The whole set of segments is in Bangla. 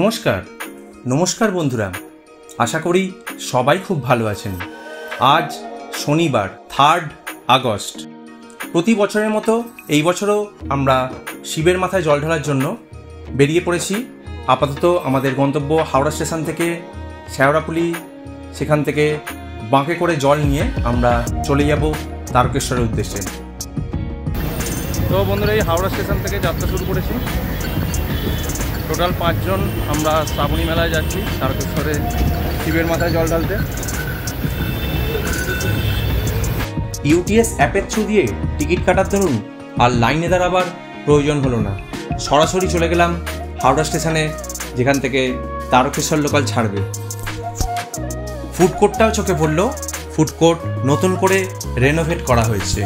নমস্কার নমস্কার বন্ধুরা, আশা করি সবাই খুব ভালো আছেন। আজ শনিবার 3 আগস্ট। প্রতি বছরের মতো এই বছরও আমরা শিবের মাথায় জল ঢালার জন্য বেরিয়ে পড়েছি। আপাতত আমাদের গন্তব্য হাওড়া স্টেশন থেকে শেওড়াফুলি, সেখান থেকে বাঁকে করে জল নিয়ে আমরা চলে যাব তারকেশ্বরের উদ্দেশ্যে। তো বন্ধুরা, এই হাওড়া স্টেশন থেকে যাত্রা শুরু করেছি। টোটাল 5 জন আমরা শ্রাবণী মেলায় যাচ্ছি তারকেশ্বরে শিবের মাথায় জল ঢালতে। ইউটিএস অ্যাপের থ্রু দিয়ে টিকিট কাটার দরুন আর লাইনে দাঁড়াবার প্রয়োজন হলো না, সরাসরি চলে গেলাম হাওড়া স্টেশনে, যেখান থেকে তারকেশ্বর লোকাল ছাড়বে। ফুড কোর্টটাও চোখে পড়লো। ফুড কোর্ট নতুন করে রেনোভেট করা হয়েছে।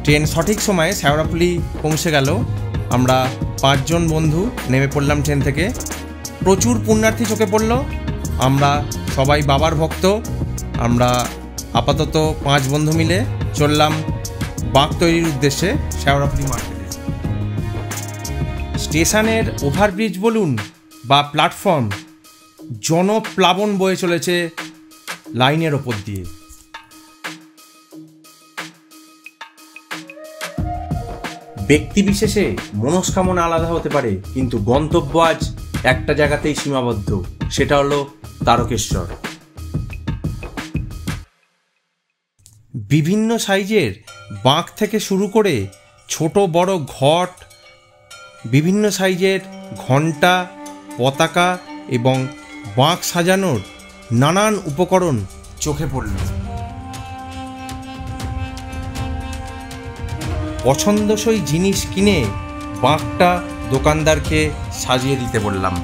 ট্রেন সঠিক সময়ে শেওড়াফুলি পৌঁছে গেল। আমরা 5 জন বন্ধু নেমে পড়লাম ট্রেন থেকে। প্রচুর পুণ্যার্থী চোখে পড়ল। আমরা সবাই বাবার ভক্ত। আমরা আপাতত 5 বন্ধু মিলে চললাম বাঁক তৈরির উদ্দেশ্যে শেওড়াফুলি মার্কেটে। স্টেশনের ওভারব্রিজ বলুন বা প্ল্যাটফর্ম, জনপ্লাবন বয়ে চলেছে লাইনের ওপর দিয়ে। ব্যক্তিবিশেষে মনস্কামনা আলাদা হতে পারে, কিন্তু গন্তব্য আজ একটা জায়গাতেই সীমাবদ্ধ, সেটা হলো তারকেশ্বর। বিভিন্ন সাইজের বাঁক থেকে শুরু করে ছোট বড় ঘট, বিভিন্ন সাইজের ঘণ্টা, পতাকা এবং বাঁক সাজানোর নানান উপকরণ চোখে পড়ল। পছন্দসই জিনিস কিনে বাঁকটা দোকানদারকে সাজিয়ে দিতে বললাম।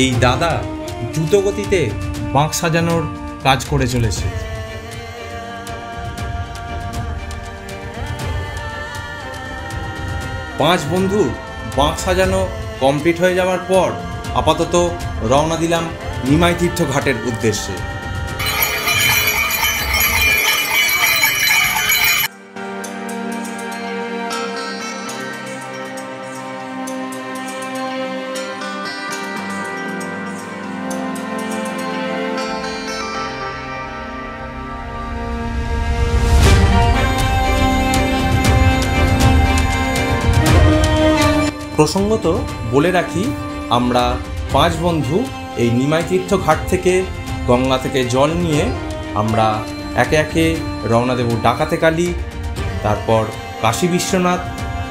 এই দাদা দ্রুত গতিতে বাঁক সাজানোর কাজ করে চলেছে। পাঁচ বন্ধু বাঁক সাজানো কমপ্লিট হয়ে যাওয়ার পর আপাতত রওনা দিলাম নিমাই তীর্থ ঘাটের উদ্দেশ্যে। প্রসঙ্গত বলে রাখি, আমরা 5 বন্ধু এই নিমাই তীর্থ ঘাট থেকে গঙ্গা থেকে জল নিয়ে আমরা একে একে রওনা দেব ডাকাতে কালী, তারপর কাশী বিশ্বনাথ,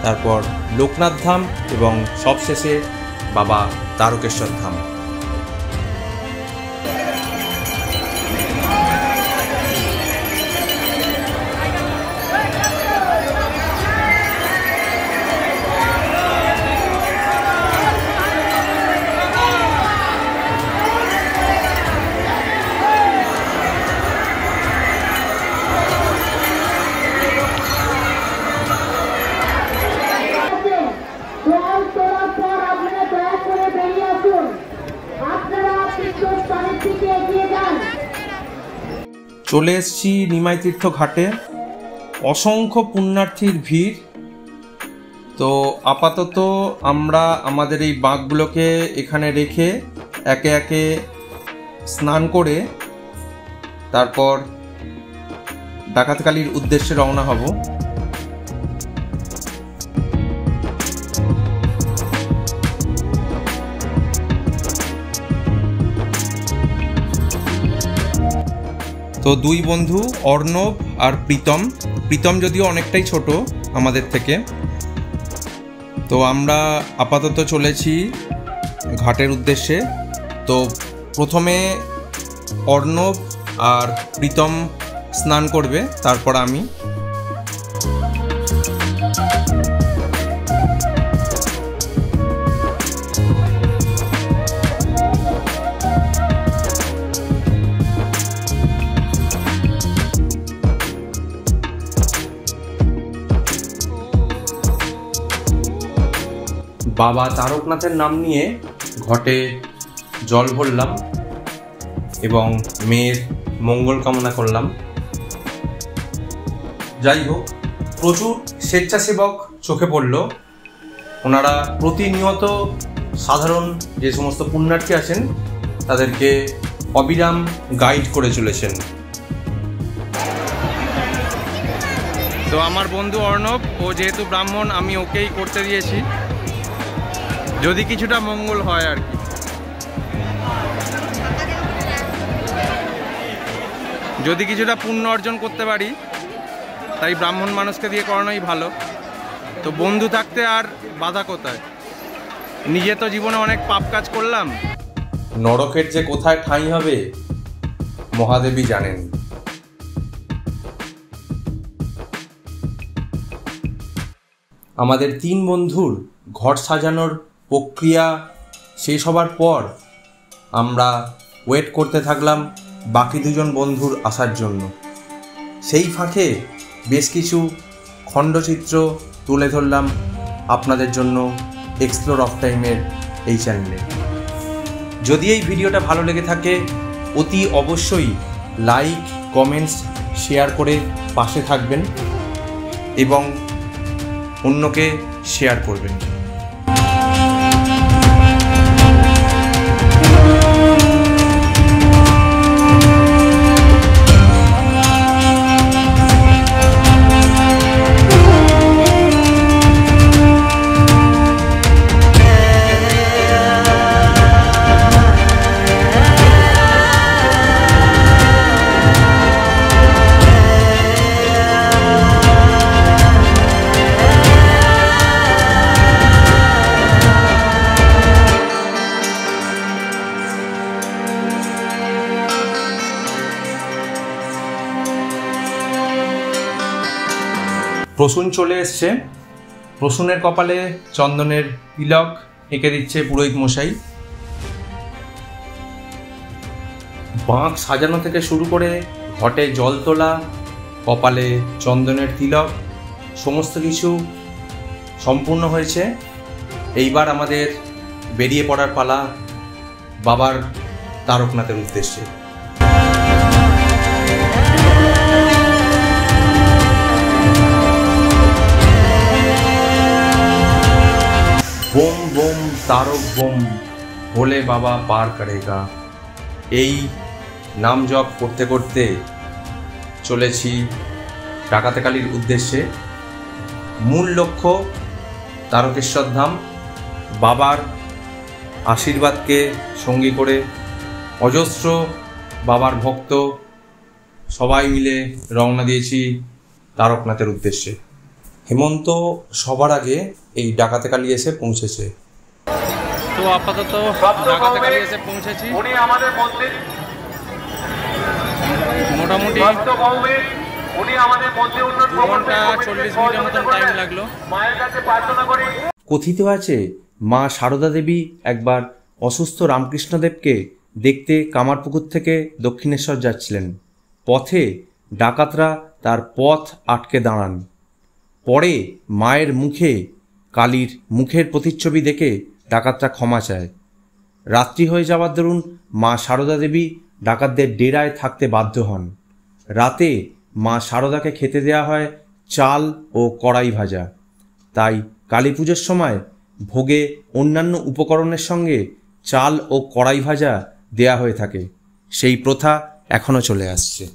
তারপর লোকনাথ ধাম এবং সবশেষে বাবা তারকেশ্বর ধাম। চলে এসেছি নিমাই তীর্থ ঘাটে। অসংখ্য পুণ্যার্থীর ভিড়। তো আপাতত আমরা আমাদের এই বাঁকগুলোকে এখানে রেখে একে একে স্নান করে তারপর ডাকাতকালীর উদ্দেশ্যে রওনা হব। তো 2 বন্ধু অর্ণব আর প্রীতম যদিও অনেকটাই ছোট, আমাদের থেকে। তো আমরা আপাতত চলেছি ঘাটের উদ্দেশ্যে। তো প্রথমে অর্ণব আর প্রীতম স্নান করবে, তারপর আমি। বাবা তারকনাথের নাম নিয়ে ঘটে জল ভরলাম এবং মেয়ের মঙ্গল কামনা করলাম। যাই হোক, প্রচুর স্বেচ্ছাসেবক চোখে পড়ল। ওনারা প্রতিনিয়ত সাধারণ যে সমস্ত পুণ্যার্থী আছেন তাদেরকে অবিরাম গাইড করে চলেছেন। তো আমার বন্ধু অর্ণব, ও যেহেতু ব্রাহ্মণ, আমি ওকেই করতে দিয়েছি, যদি কিছুটা মঙ্গল হয় আর কি। যদি কিছুটা পুণ্য অর্জন করতে পারি, তাই ব্রাহ্মণ মানুষকে দিয়ে করানোই ভালো। তো বন্ধু থাকতে আর বাধা কোথায়? নিজে তো জীবনে অনেক পাপ কাজ করলাম, নরকের যে কোথায় ঠাঁই হবে মহাদেবী জানেন। আমাদের 3 বন্ধুর ঘর সাজানোর প্রক্রিয়া শেষ হবার পর আমরা ওয়েট করতে থাকলাম বাকি 2জন বন্ধুর আসার জন্য। সেই ফাঁকে বেশ কিছু খণ্ডচিত্র তুলে ধরলাম আপনাদের জন্য এক্সপ্লোর অফ টাইমের এই চ্যানেলে। যদি এই ভিডিওটা ভালো লেগে থাকে অতি অবশ্যই লাইক, কমেন্টস, শেয়ার করে পাশে থাকবেন এবং অন্যকে শেয়ার করবেন। প্রসূন চলে এসছে। প্রসূনের কপালে চন্দনের তিলক এঁকে দিচ্ছে পুরোহিত মশাই। বাঁক সাজানো থেকে শুরু করে ঘটে জল তোলা, কপালে চন্দনের তিলক, সমস্ত কিছু সম্পূর্ণ হয়েছে। এইবার আমাদের বেরিয়ে পড়ার পালা বাবার তারকনাথের উদ্দেশ্যে। বোম বোম তারক বোম, ভোলে বাবা পার করেগা, এই নাম জপ করতে করতে চলেছি ডাকাতে কালীর উদ্দেশ্যে। মূল লক্ষ্য তারকেশ্বর ধাম। বাবার আশীর্বাদকে সঙ্গী করে অজস্র বাবার ভক্ত সবাই মিলে রওনা দিয়েছি তারকনাথের উদ্দেশ্যে। হেমন্ত সবার আগে এই ডাকাতে কালী এসে পৌঁছেছে। তো আপাতত ডাকাতে কালী এসে পৌঁছেছি। উনি আমাদের মধ্যে মোটামুটি 2 ঘন্টা 40 মিনিটের মতন টাইম লাগলো। কথিত আছে মা সারদা দেবী একবার অসুস্থ রামকৃষ্ণদেবকে দেখতে কামারপুকুর থেকে দক্ষিণেশ্বর যাচ্ছিলেন। পথে ডাকাতরা তার পথ আটকে দাঁড়ান। পরে মায়ের মুখে কালীর মুখের প্রতিচ্ছবি দেখে ডাকাতরা ক্ষমা চায়। রাত্রি হয়ে যাওয়ার দরুন মা সারদা দেবী ডাকাতদের ডেরায় থাকতে বাধ্য হন। রাতে মা সারদাকে খেতে দেয়া হয় চাল ও কড়াই ভাজা। তাই কালী পুজোর সময় ভোগে অন্যান্য উপকরণের সঙ্গে চাল ও কড়াই ভাজা দেয়া হয়ে থাকে। সেই প্রথা এখনও চলে আসছে।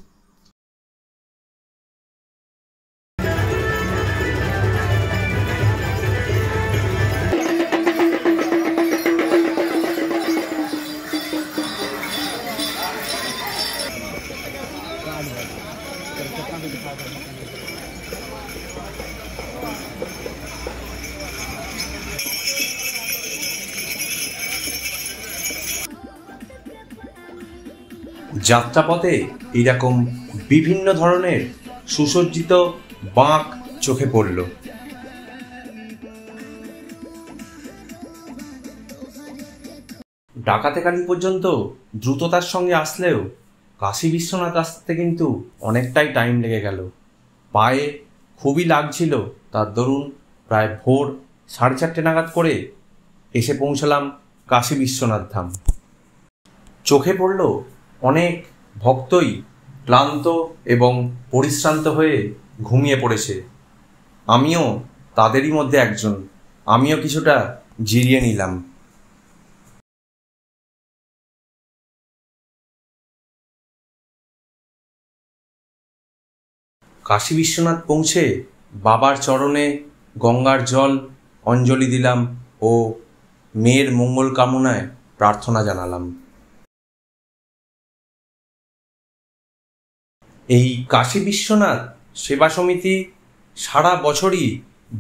যাত্রাপথে এইরকম বিভিন্ন ধরনের সুসজ্জিত বাঁক চোখে পড়ল। ডাকাতেকালি পর্যন্ত দ্রুততার সঙ্গে আসলেও কাশী বিশ্বনাথ আসতে কিন্তু অনেকটাই টাইম লেগে গেল। পায়ে খুবই লাগছিল, তার দরুন প্রায় ভোর 4:30 নাগাদ করে এসে পৌঁছলাম কাশী বিশ্বনাথ ধাম। চোখে পড়ল অনেক ভক্তই ক্লান্ত এবং পরিশ্রান্ত হয়ে ঘুমিয়ে পড়েছে। আমিও তাদেরই মধ্যে একজন। আমিও কিছুটা জিরিয়ে নিলাম। কাশী বিশ্বনাথ পৌঁছে বাবার চরণে গঙ্গার জল অঞ্জলি দিলাম ও মেয়ের মঙ্গল কামনায় প্রার্থনা জানালাম। এই কাশী বিশ্বনাথ সেবা সমিতি সারা বছরই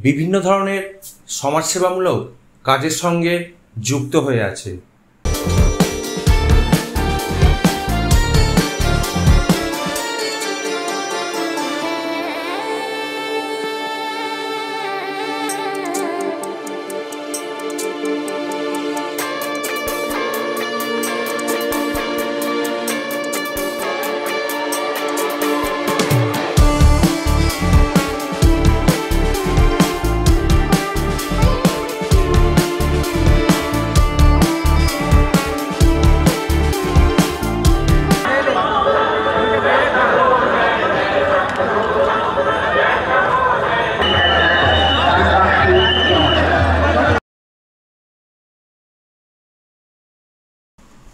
বিভিন্ন ধরনের সমাজসেবামূলক কাজের সঙ্গে যুক্ত হয়ে আছে।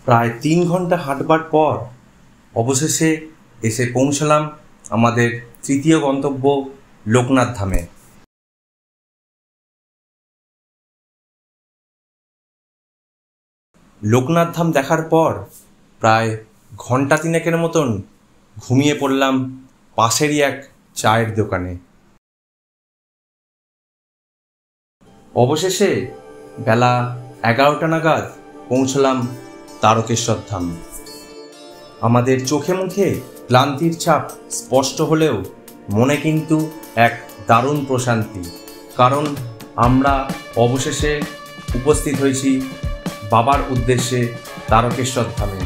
প্রায় 3 ঘন্টা হাঁটবার পর অবশেষে এসে পৌঁছলাম আমাদের তৃতীয় গন্তব্য লোকনাথ ধামে। লোকনাথ ধাম দেখার পর প্রায় ঘন্টা 3 মতন ঘুমিয়ে পড়লাম পাশেরই এক চায়ের দোকানে। অবশেষে বেলা 11টা নাগাদ পৌঁছলাম তারকেশ্বর ধাম। আমাদের চোখে মুখে ক্লান্তির ছাপ স্পষ্ট হলেও মনে কিন্তু এক দারুণ প্রশান্তি, কারণ আমরা অবশেষে উপস্থিত হয়েছি বাবার উদ্দেশ্যে তারকেশ্বর ধামে।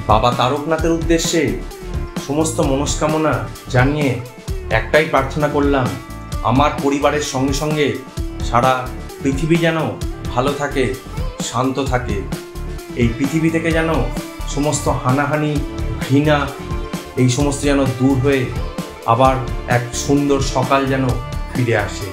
বাবা তারকনাথের উদ্দেশ্যে সমস্ত মনস্কামনা জানিয়ে একটাই প্রার্থনা করলাম, আমার পরিবারের সঙ্গে সঙ্গে সারা পৃথিবী যেন ভালো থাকে, শান্ত থাকে। এই পৃথিবী থেকে যেন সমস্ত হানাহানি, ঘৃণা এই সমস্ত যেন দূর হয়ে আবার এক সুন্দর সকাল যেন ফিরে আসে।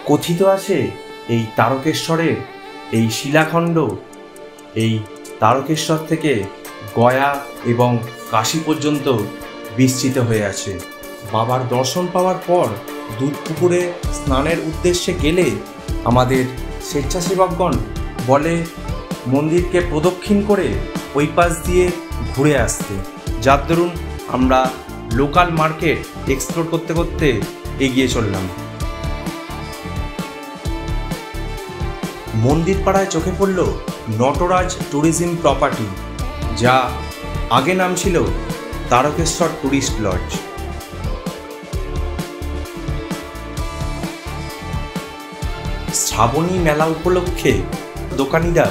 কথিত আছে এই তারকেশ্বরের এই শিলাখণ্ড এই তারকেশ্বর থেকে গয়া এবং কাশী পর্যন্ত বিস্তৃত হয়ে আছে। বাবার দর্শন পাওয়ার পর দুধপুকুরে স্নানের উদ্দেশ্যে গেলে আমাদের স্বেচ্ছাসেবকগণ বলে মন্দিরকে প্রদক্ষিণ করে ওই পাশ দিয়ে ঘুরে আসতে, যার দরুন আমরা লোকাল মার্কেট এক্সপ্লোর করতে করতে এগিয়ে চললাম। মন্দির পাড়ায় চোখে পড়ল নটরাজ ট্যুরিজম প্রপার্টি, যা আগে নাম ছিল তারকেশ্বর ট্যুরিস্ট লজ। শ্রাবণী মেলা উপলক্ষে দোকানিরা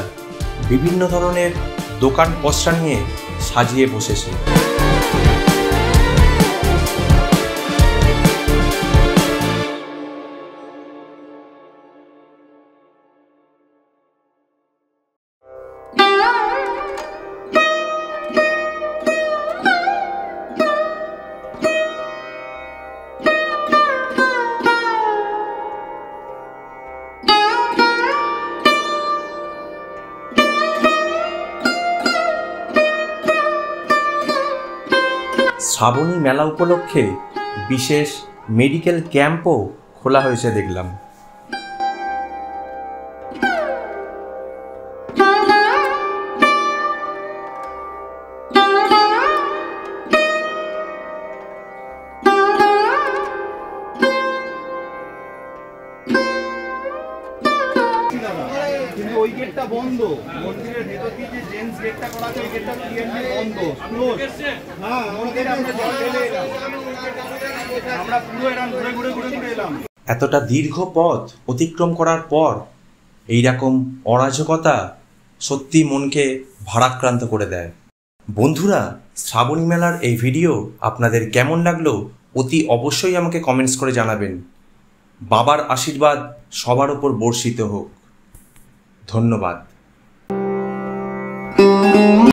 বিভিন্ন ধরনের দোকান পসরা নিয়ে সাজিয়ে বসেছে। শ্রাবণী মেলা উপলক্ষে বিশেষ মেডিকেল ক্যাম্পও খোলা হয়েছে দেখলাম। ওই গেটটা বন্ধ, মন্দিরের ভেতর দিয়ে যে জেন্টস গেটটা করা আছে ওই গেটটা ক্লিয়ারলি বন্ধ, ক্লোজ। হ্যাঁ, আমাদের আমরা জল ঢেলে এলাম, আমরা পুরো এলাম, ঘুরে ঘুরে ঘুরে ঘুরে এলাম। এতটা দীর্ঘ পথ অতিক্রম করার পর এইরকম অরাজকতা সত্যি মনকে ভারাক্রান্ত করে দেয়। বন্ধুরা, শ্রাবণী মেলার এই ভিডিও আপনাদের কেমন লাগলো অতি অবশ্যই আমাকে কমেন্টস করে জানাবেন। বাবার আশীর্বাদ সবার ওপর বর্ষিত হোক। ধন্যবাদ।